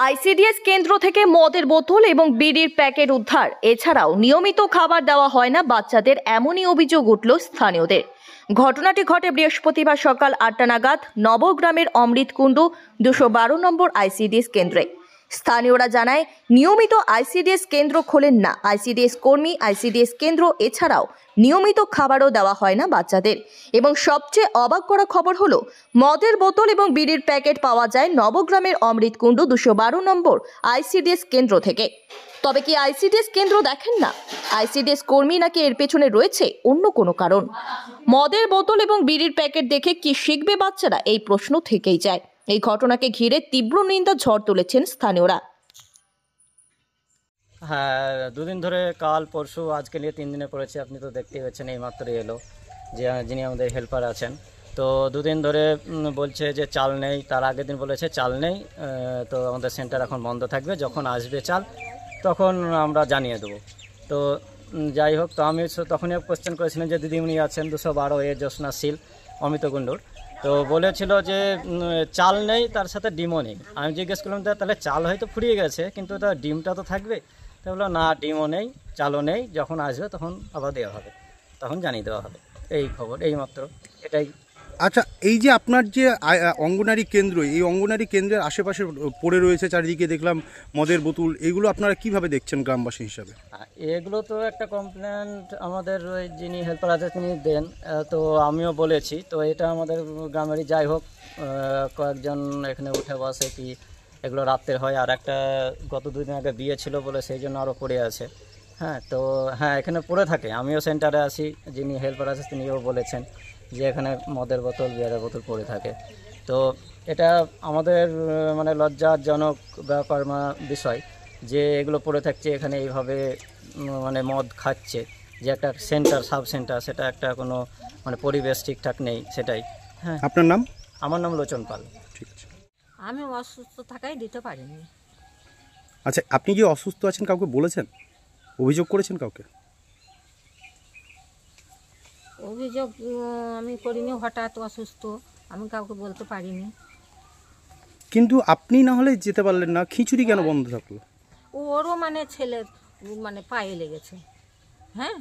ICDS কেন্দ্র থেকে মদের বোতল এবং বিড়ির প্যাকেট উদ্ধার। এছাড়াও নিয়মিত খাবার দেওয়া হয় না বাচ্চাদের, এমনই অভিযোগ উঠল স্থানীয়দের। ঘটনাটি ঘটে বৃহস্পতিবার সকাল 8টা নাগাদ নবগ্রামের অমৃতকুণ্ড 212 নম্বর আইসিডিএস কেন্দ্রে। স্থানীয়রা জানায়, নিয়মিত আইসিডিএস কেন্দ্র খোলেন না আইসিডিএস কর্মী। আইসিডিএস কেন্দ্র এছাড়াও নিয়মিত খাবারও দেওয়া হয় না বাচ্চাদের। এবং সবচেয়ে অবাক করা খবর হলো, মদের বোতল এবং বিড়ির প্যাকেট পাওয়া যায় নবগ্রামের অমৃতকুণ্ড 212 নম্বর আইসিডিএস কেন্দ্র থেকে। তবে কি আইসিডিএস কেন্দ্র দেখেন না আইসিডিএস কর্মী, নাকি এর পেছনে রয়েছে অন্য কোনো কারণ? মদের বোতল এবং বিড়ির প্যাকেট দেখে কি শিখবে বাচ্চারা, এই প্রশ্ন থেকেই যায়। এই ঘটনাকে ঘিরে তীব্র নিন্দা ঝড় তুলেছেন স্থানীয়রা। হ্যাঁ, দুদিন ধরে কাল পরশু আজকে নিয়ে 3 দিনে পড়েছে। আপনি তো দেখতেই পাচ্ছেন, এই মাত্রই এলো যিনি আমাদের হেল্পার আছেন। তো দুদিন ধরে বলছে যে চাল নেই, তার আগের দিন বলেছে চাল নেই, তো আমাদের সেন্টার এখন বন্ধ থাকবে, যখন আসবে চাল তখন আমরা জানিয়ে দেবো। তো যাই হোক, তো আমি তখনই কোয়েশ্চেন করেছিলাম যে দিদিমণি আছেন 212 জ্যোৎস্না শীল অমৃতকুণ্ডুর, তো বলেছিল যে চাল নেই, তার সাথে ডিমও নেই। আমি জিজ্ঞেস করলাম তাহলে চাল হয়তো ফুরিয়ে গেছে, কিন্তু তার ডিমটা তো থাকবে। তো বললো না, ডিমও নেই, চালও নেই, যখন আসবে তখন আবার দেওয়া হবে, তখন জানিয়ে দেওয়া হবে। এই খবর, এই মাত্র এটাই। আচ্ছা, এই যে আপনার যে অঙ্গনারী কেন্দ্র, এই অঙ্গনারী কেন্দ্রের আশেপাশে পড়ে রয়েছে চারিদিকে দেখলাম মদের বোতল, এগুলো আপনারা কিভাবে দেখছেন গ্রামবাসী হিসাবে? এগুলো তো একটা কমপ্লেন্ট আমাদের ওই যিনি হেল্পার আছে তিনি দেন, তো আমিও বলেছি। তো এটা আমাদের গ্রামেরই, যাই হোক কয়েকজন এখানে উঠে বসে কি এগুলো রাত্রের হয়, আর একটা গত 2 দিন আগে বিয়ে ছিল বলে সেই জন্য আরও পড়ে আছে। হ্যাঁ, তো হ্যাঁ এখানে পড়ে থাকে। আমিও সেন্টারে আসি, যিনি হেল্পার আছে তিনিও বলেছেন যে এখানে মদের বোতল বিয়ারের বোতল পড়ে থাকে। তো এটা আমাদের মানে লজ্জাজনক ব্যাপার বিষয় যে এগুলো পড়ে থাকছে এখানে, এইভাবে মানে মদ খাচ্ছে, যে একটা সেন্টার সাব সেন্টার, সেটা একটা কোনো মানে পরিবেশ ঠিকঠাক নেই, সেটাই। হ্যাঁ, আপনার নাম? আমার নাম লোচন পাল। ঠিক আছে। আমি অসুস্থ থাকাই দিতে পারিনি। আচ্ছা, আপনি যে অসুস্থ আছেন কাউকে বলেছেন, অভিযোগ করেছেন কাউকে? অভিযোগ আমি করিনি, হঠাৎ অসুস্থ, আমি কাউকে বলতে পারিনি। কিন্তু আপনি না হলে যেতে পারলেন না, খিচুড়ি কেন বন্ধ থাকলো? ওরও মানে ছেলের মানে পায়ে লেগেছে। হ্যাঁ,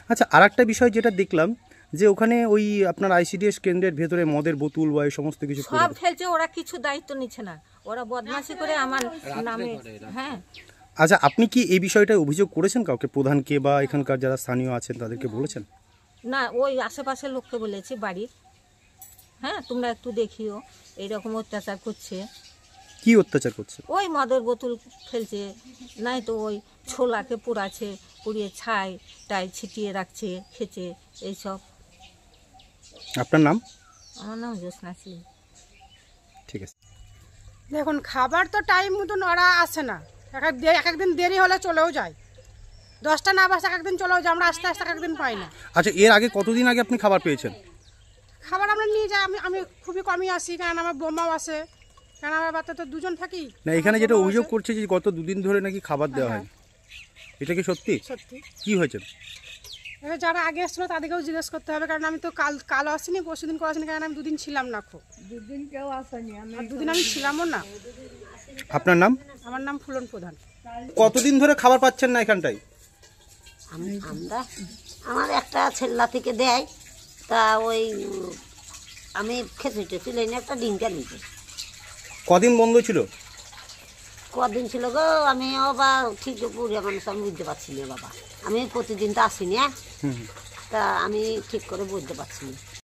আচ্ছা, আর একটা বিষয় যেটা দেখলাম যে ওখানে ওই আপনার আইসিডিএস কেন্দ্রের ভেতরে মদের বোতল বা এই সমস্ত কিছু সব ফেলছে, ওরা কিছু দায়িত্ব নিচ্ছে না, ওরা বদমাশি করে আমার নামে। হ্যাঁ। আচ্ছা, আপনি কি এই বিষয়টা অভিযোগ করেছেন কাউকে, প্রধানকে বা এখানকার যারা স্থানীয় আছেন তাদেরকে বলেছেন? না, ওই আশেপাশের লোককে বলেছি বাড়ির। হ্যাঁ, তোমরা একটু দেখিও, এইরকম অত্যাচার করছে। কি অত্যাচার করছে? ওই মদের বোতল ফেলছে, নাই তো ওই ছোলাকে পুড়াচ্ছে, পুড়িয়ে ছাই টাই ছিটিয়ে রাখছে, খেছে, এইসব। আপনার নাম? আমার নাম জ্যোৎস্না শীল। ঠিক আছে। দেখুন, খাবার তো টাইম মতন ওরা আসে না, এক একদিন দেরি হলে চলেও যায়, 10টা না বাজে এক একদিন চলেও যায়, আমরা আস্তে আস্তে এক একদিন পাই না। আচ্ছা, এর আগে কতদিন আগে আপনি খাবার পেয়েছেন? খাবার আমরা নিয়ে যাই, আমি খুবই কমই আসি, কারণ আমার বোমাও আসে, কারণ আমার বাচ্চা তো 2জন থাকি না। এখানে যেটা অভিযোগ করছে যে গত 2 দিন ধরে নাকি খাবার দেওয়া হয়, এটা কি সত্যি? সত্যি। কি হয়েছে? এবার যারা আগে এসেছিলো তাদেরকেও জিজ্ঞেস করতে হবে, কারণ আমি তো কালও আসিনি, পরশুদিন করে আসিনি, কারণ আমি 2 দিন ছিলাম না। 2 দিন কেউ আসেনি, আর 2 দিন আমি ছিলামও না। আপনার নাম? আমার নাম ফুলন প্রধান। কতদিন ধরে খাবার পাচ্ছেন না এখানটায়? আমরা আমার একটা ছেল্লা থেকে দেয়, তা ওই আমি খেতে টেছি লাইনে একটা ডিমটা নিতে। কদিন বন্ধ ছিল? কদিন ছিল গো, আমিও বা ঠিক পুরিয়া মানুষ, আমি বুঝতে পারছি না বাবা, আমি প্রতিদিন তো আসি না, তা আমি ঠিক করে বুঝতে পারছি না।